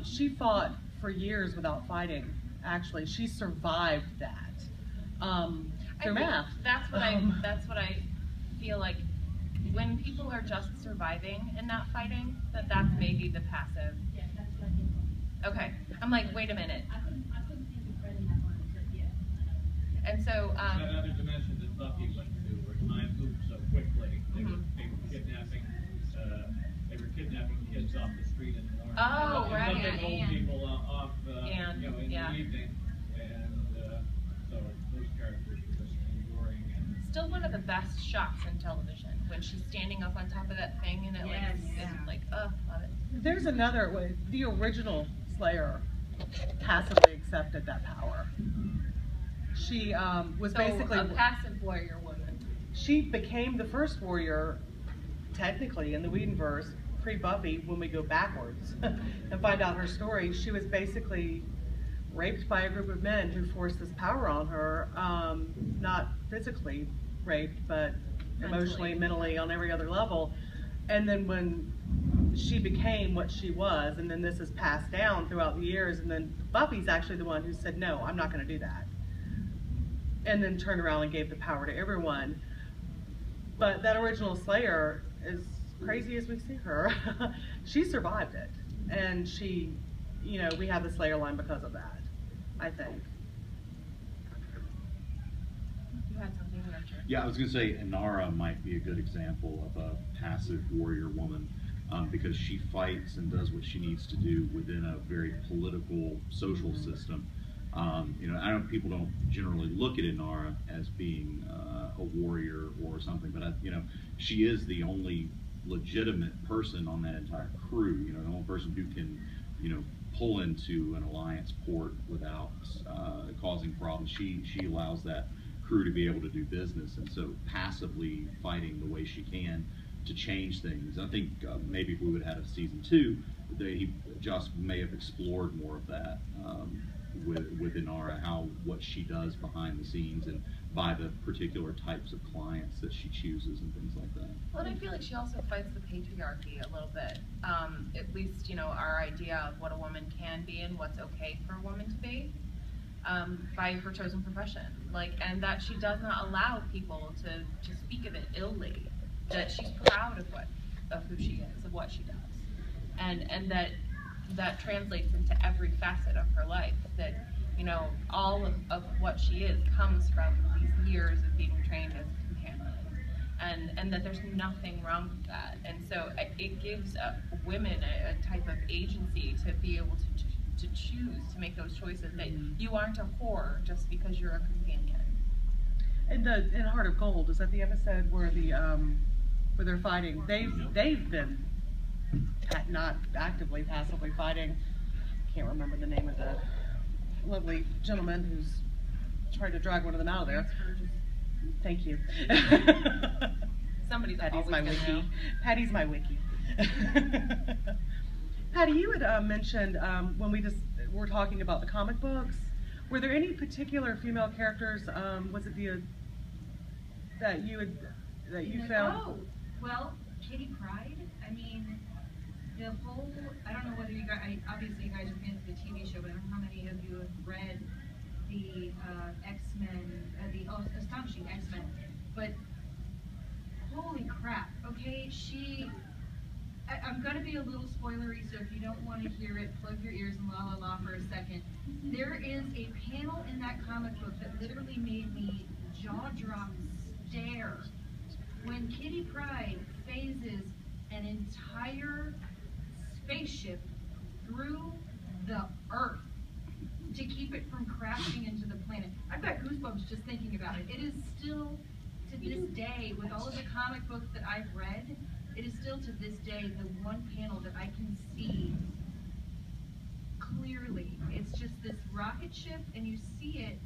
She fought for years without fighting, actually. She survived that. Through math. That's what I feel like. When people are just surviving and not fighting, that's maybe the passive. Yeah, that's what I think. Okay. I'm like, wait a minute. I couldn't think of Fred in that one, but yeah. And so, That other dimension that Buffy went to, where time moved so quickly, they were kidnapping kids off the street in the morning. Oh, and right. dumping old people off, And, you know, in yeah. the evening, and so those characters were just enduring. And still one of the best shots in television, when she's standing up on top of that thing and it love it. There's another way. The original Slayer passively accepted that power. She was basically a passive warrior woman. She became the first warrior, technically, in the Whedonverse, pre-Buffy, when we go backwards and find out her story. She was basically raped by a group of men who forced this power on her, not physically raped, but emotionally, mentally, on every other level. And then when she became what she was, and then this is passed down throughout the years, and then Buffy's actually the one who said, no, I'm not going to do that. And then turned around and gave the power to everyone. But that original Slayer, as crazy as we see her, she survived it. And she, you know, we have the Slayer line because of that, I think. You had something, Richard? Yeah, I was going to say Inara might be a good example of a passive warrior woman. because she fights and does what she needs to do within a very political, social system. You know, people don't generally look at Inara as being a warrior or something, but you know, she is the only legitimate person on that entire crew. You know, the only person who can, you know, pull into an alliance port without causing problems. She allows that crew to be able to do business, and so passively fighting the way she can to change things. I think maybe if we would have had a season 2, Joss may have explored more of that with Inara, what she does behind the scenes and by the particular types of clients that she chooses and things like that. Well, and I feel like she also fights the patriarchy a little bit. At least, you know, our idea of what a woman can be and what's okay for a woman to be by her chosen profession. Like, and that she does not allow people to speak of it illy. That she's proud of who she is, of what she does, and that translates into every facet of her life. That, you know, all of what she is comes from these years of being trained as a companion, and that there's nothing wrong with that. And so it gives women a type of agency to be able to choose to make those choices. That you aren't a whore just because you're a companion. In Heart of Gold, is that the episode where where they're fighting? They've been not actively, passively fighting. Can't remember the name of the lovely gentleman who's trying to drag one of them out of there. Thank you. Somebody's Patty's always my gonna wiki. know. Patty's my wiki. Patty, you had mentioned when we just were talking about the comic books. Were there any particular female characters? Was it that you found? Oh, well, Kitty Pryde. I mean, the whole. I don't know whether you guys. Obviously, you guys are fans of the TV show, but I don't know how many of you have read the X-Men, the Astonishing X-Men. But holy crap! Okay, I'm gonna be a little spoilery, so if you don't want to hear it, plug your ears and la la la for a second. There is a panel in that comic book that literally made me jaw drop stare. When Kitty Pryde phases an entire spaceship through the Earth to keep it from crashing into the planet. I've got goosebumps just thinking about it. It is still, to this day, with all of the comic books that I've read, it is still to this day the one panel that I can see clearly. It's just this rocket ship, and you see it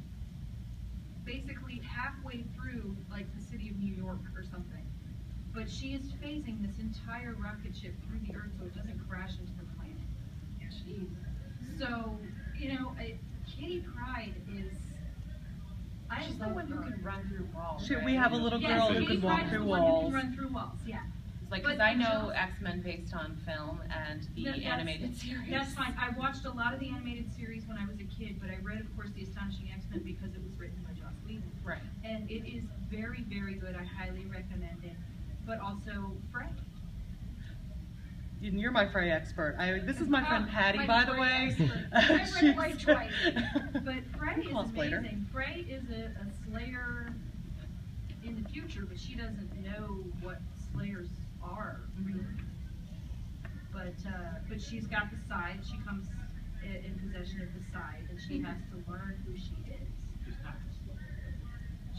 basically halfway through, like, the city of New York or something. But she is phasing this entire rocket ship through the Earth so it doesn't crash into the planet. Jeez. So, you know, Kitty Pryde is... She's the one who can run through walls. We have a little girl who can walk through walls. Who can run through walls, yeah. It's like, because I know X-Men based on film and the animated series. That's fine. I watched a lot of the animated series when I was a kid, but I read, of course, The Astonishing X-Men because it was written by Joss Whedon. Right. And it is very, very good. I highly recommend it. But also Frey. And you're my Frey expert. This is my friend Patty, my by the Frey way. I read it like twice. But Frey is Cosplayer. amazing. Frey is a Slayer in the future, but she doesn't know what Slayers are, really. But she's got the side. She comes in possession of the side, and she has to learn who she is.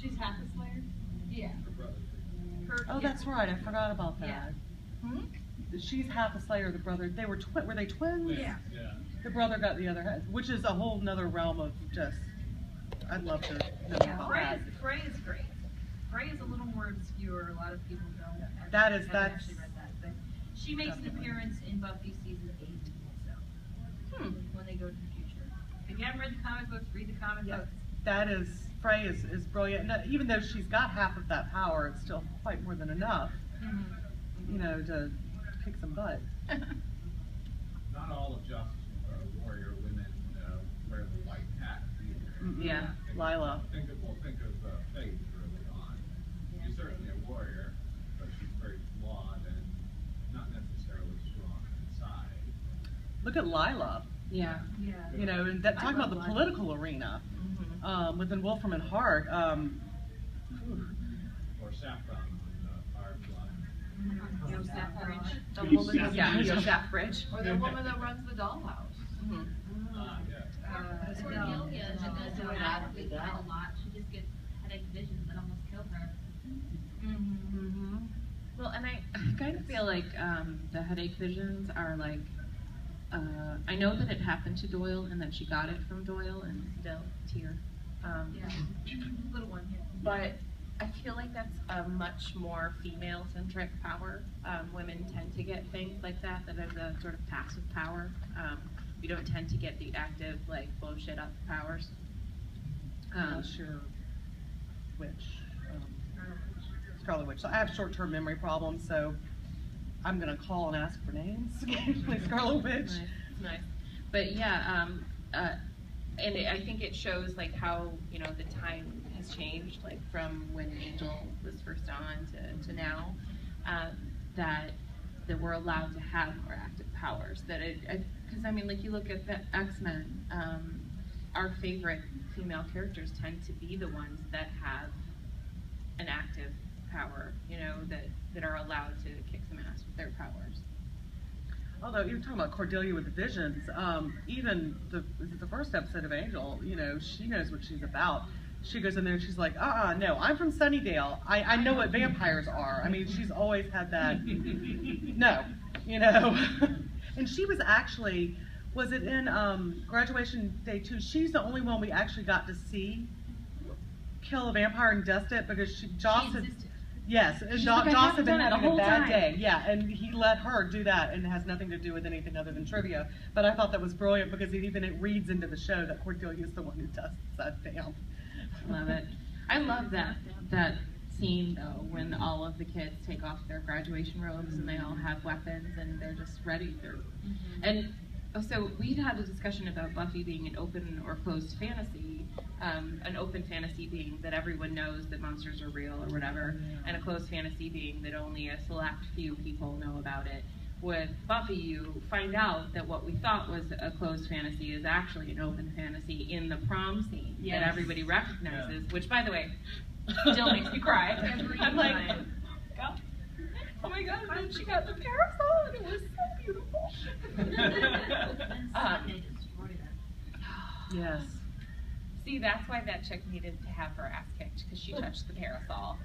She's half a Slayer? Yeah. Oh, that's right. I forgot about that. Yeah. Hmm? She's half a Slayer. The brother, were they twins? Yeah. The brother got the other half, which is a whole nother realm of just. I'd love to know about that. Frey is great. Frey is a little more obscure. A lot of people don't. That's actually read that, but she makes an appearance in Buffy season 8. So when they go to the future, if you haven't read the comic books, read the comic books. That is, Frey is brilliant. And even though she's got half of that power, it's still quite more than enough, you know, to kick some butt. Not all of Joss's warrior women wear the white hat either. Yeah. Lila. Think of Faith early on. She's certainly a warrior, but she's very flawed and not necessarily strong inside. Look at Lila. Yeah. Yeah. You know, and talking about the political arena, within Wolfram and Hart. Or Saffron on Firefly. No Saffron. The Pretty woman who's savage. the chef fridge. Or the woman that runs the dollhouse. Cordelia, she does dramatically quite a lot. She just gets headache visions that almost kill her. Well, and I kind of feel like the headache visions are like, I know that it happened to Doyle and that she got it from Doyle and still tear. Little one. But I feel like that's a much more female-centric power. Women tend to get things like that are the sort of passive power. We don't tend to get the active, like, blow shit up powers. Sure. Witch. Scarlet Witch. So I have short-term memory problems, so I'm gonna call and ask for names. Like Scarlet Witch. Nice. But yeah, and I think it shows like how, you know, the time has changed, like from when Angel was first on to now, that we're allowed to have more active powers. That because I mean, like you look at the X-Men, our favorite female characters tend to be the ones that have an active power, you know, that are allowed to kick some ass with their powers. Although you're talking about Cordelia with the visions, even the first episode of Angel, you know, she knows what she's about. She goes in there and she's like, no, I'm from Sunnydale. I know what vampires are. I mean, she's always had that, no, you know. And she was actually, was it in Graduation Day 2? She's the only one we actually got to see kill a vampire and dust it because Joss had, yes, and Joss had been having a bad day. Yeah, and he let her do that, and it has nothing to do with anything other than trivia. But I thought that was brilliant because it reads into the show that Cordelia is the one who dusts that down. Love it. I love that scene though when all of the kids take off their graduation robes and they all have weapons and they're just ready. And so we'd had a discussion about Buffy being an open or closed fantasy. An open fantasy being that everyone knows that monsters are real or whatever, and a closed fantasy being that only a select few people know about it. With Buffy, you find out that what we thought was a closed fantasy is actually an open fantasy in the prom scene that everybody recognizes, which, by the way, still makes me cry. I'm like, oh my god, and she got the parasol and it was so beautiful. Yes. See, that's why that chick needed to have her ass kicked, because she touched the parasol.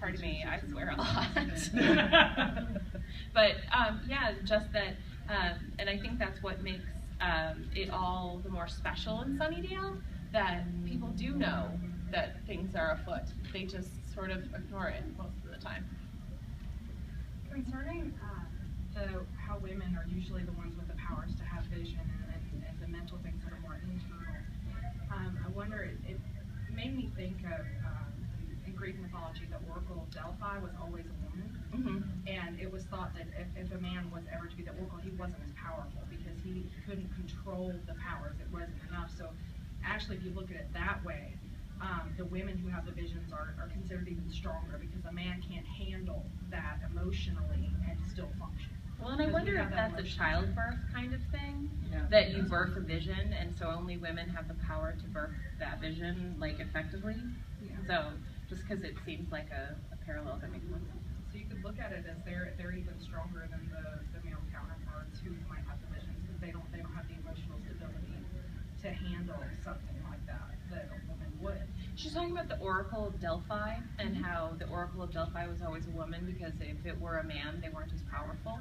Pardon me, I swear a lot. But yeah, just that, and I think that's what makes it all the more special in Sunnydale, that people do know that things are afoot. They just sort of ignore it most of the time. Concerning how women are usually the ones with the powers to have vision and the mental things that are more internal, I wonder, it made me think of in Greek mythology, the Oracle of Delphi was always a woman, and it was thought that if a man was ever to be the Oracle, he wasn't as powerful because he couldn't control the powers. It wasn't enough. So actually, if you look at it that way, the women who have the visions are considered even stronger because a man can't handle that emotionally and still function. Well, and I wonder if that's a childbirth kind of thing, that you birth a vision, and so only women have the power to birth that vision, like, effectively. So, just because it seems like a parallel that makes sense. So you could look at it as they're even stronger than the male counterparts who might have the visions because they don't have the emotional stability to handle something like that a woman would. She's talking about the Oracle of Delphi and how the Oracle of Delphi was always a woman because if it were a man, they weren't as powerful,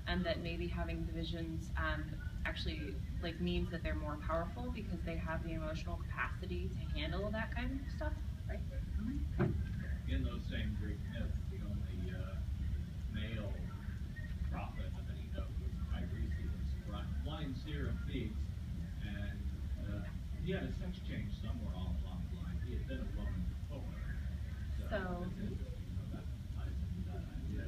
and that maybe having the visions actually like means that they're more powerful because they have the emotional capacity to handle that kind of stuff, right? In those same Greek myths, the only male prophet of any note was Tiresias, blind seer of Thebes, and he had a sex change somewhere all along the line. He had been a woman before. So that ties into that idea.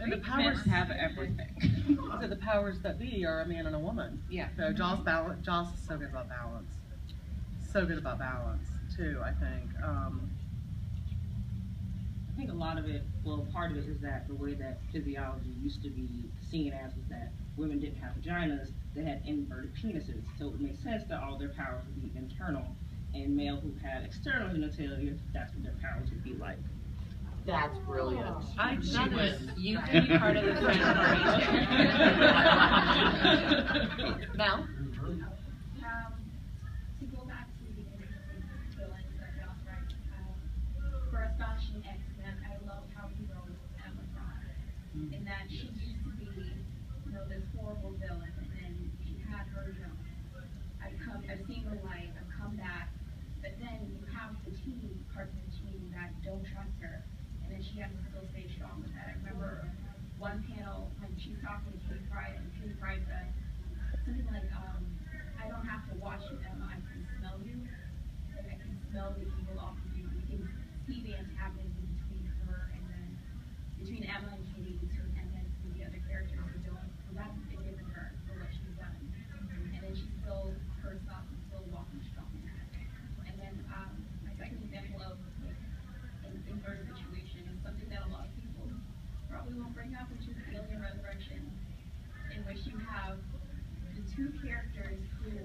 And the powers have everything. So the powers that be are a man and a woman. Yeah. So Joss is so good about balance. So good about balance too, I think. I think a lot of it, well, part of it is that the way that physiology used to be seen as was that women didn't have vaginas, they had inverted penises. So it makes sense that all their powers would be internal, and males who had external genitalia, that's what their powers would be like. That's brilliant. You can be part of the friend party too. Mel? To go back to the interesting villains that got right, for Astonishing X-Men, I love how he wrote Emma Frost, in that she used to be, this horrible villain, and then she had her, I've seen the light, I've come back, but then you have the team, parts of the team that don't trust her, and then she has to still stay strong with that. I remember one panel when she's talking to Kitty Pryde, and Kitty Pryde said something like, I don't have to watch you, Emma, I can smell you, and I can smell the evil off of you. You can see the antagonism between her and then, between Emma and Kitty, and then some of the other characters who haven't been given her for what she's done. And then she's still herself and still walking strong in that. And then my second example of an inverse situation is something that a lot of people probably won't bring up, which is Alien Resurrection, in which you have the two characters who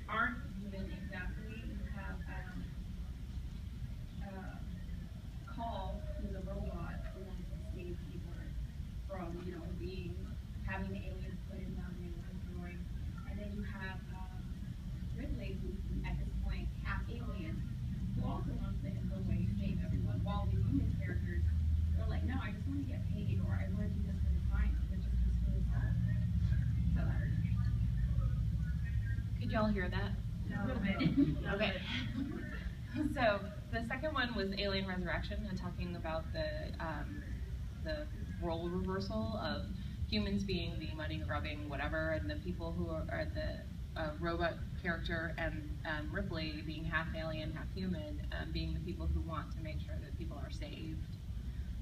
aren't human exactly. You have Call, who's a robot who wants to save people from, having the aliens put in them and destroying. And then you have Ripley, who's at this point half alien, who also wants to, in some way, save everyone. While the human characters, they're like, no, I just want to get paid, or I want to do this for the science, which is just for the science. So that was interesting. Could y'all hear that? A little bit. Okay. So the second one was Alien Resurrection, and talking about the role reversal of humans being the money-grubbing whatever, and the people who are the robot character, and Ripley being half alien, half human, being the people who want to make sure that people are saved.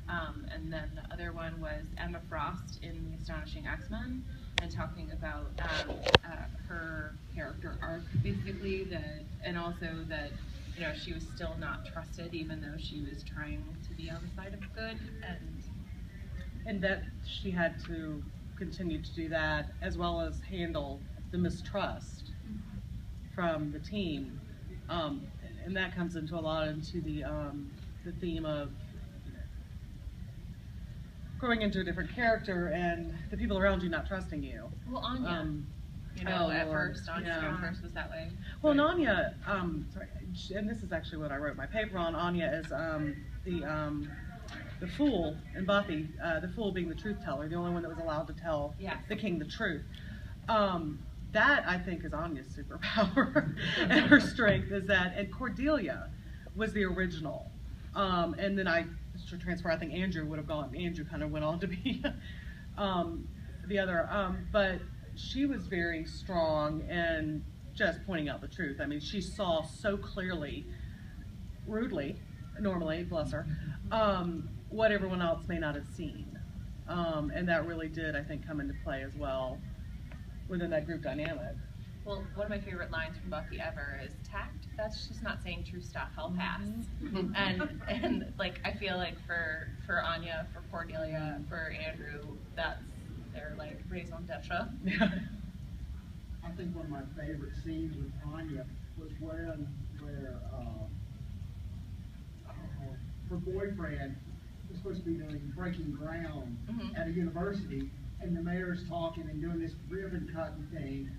And then the other one was Emma Frost in The Astonishing X-Men, and talking about her character arc, basically, and also that she was still not trusted, even though she was trying to be on the side of good, and that she had to continue to do that, as well as handle the mistrust from the team, and that comes into a lot into the theme of growing into a different character and the people around you not trusting you. Well, Anya, at first was that way. Well, and Anya, sorry, and this is actually what I wrote my paper on. Anya is the fool in Buffy, the fool being the truth teller, the only one that was allowed to tell the king the truth. That, I think, is Anya's superpower, and her strength is that, and Cordelia was the original. And then to transfer, I think Andrew would have gone, Andrew kind of went on to be the other, but she was very strong and just pointing out the truth. I mean, she saw so clearly, rudely, normally, bless her, what everyone else may not have seen. And that really did, I think, come into play as well within that group dynamic. Well, one of my favorite lines from Buffy ever is tact. That's just not saying true stuff. I'll pass. And like I feel like for Anya, for Cordelia, for Andrew, that's their like raison d'etre. I think one of my favorite scenes with Anya was where her boyfriend was supposed to be doing breaking ground at a university, and the mayor's talking and doing this ribbon cutting thing,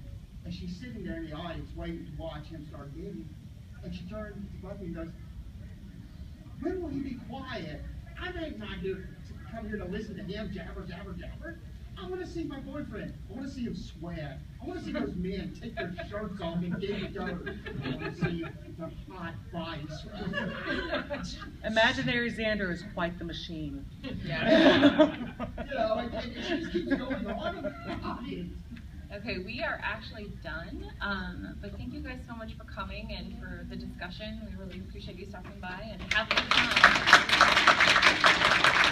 and she's sitting there in the audience waiting to watch him start digging, and she turns to Buffy and goes, "When will he be quiet? I ain't not here to come here to listen to him jabber, jabber, jabber. I want to see my boyfriend. I want to see him sweat. I want to see those men take their shirts off and get each other. I want to see the hot fights." Imaginary Xander is quite the machine. Yeah. And she just keeps going on. Okay, we are actually done, but thank you guys so much for coming and for the discussion. We really appreciate you stopping by and have a good time.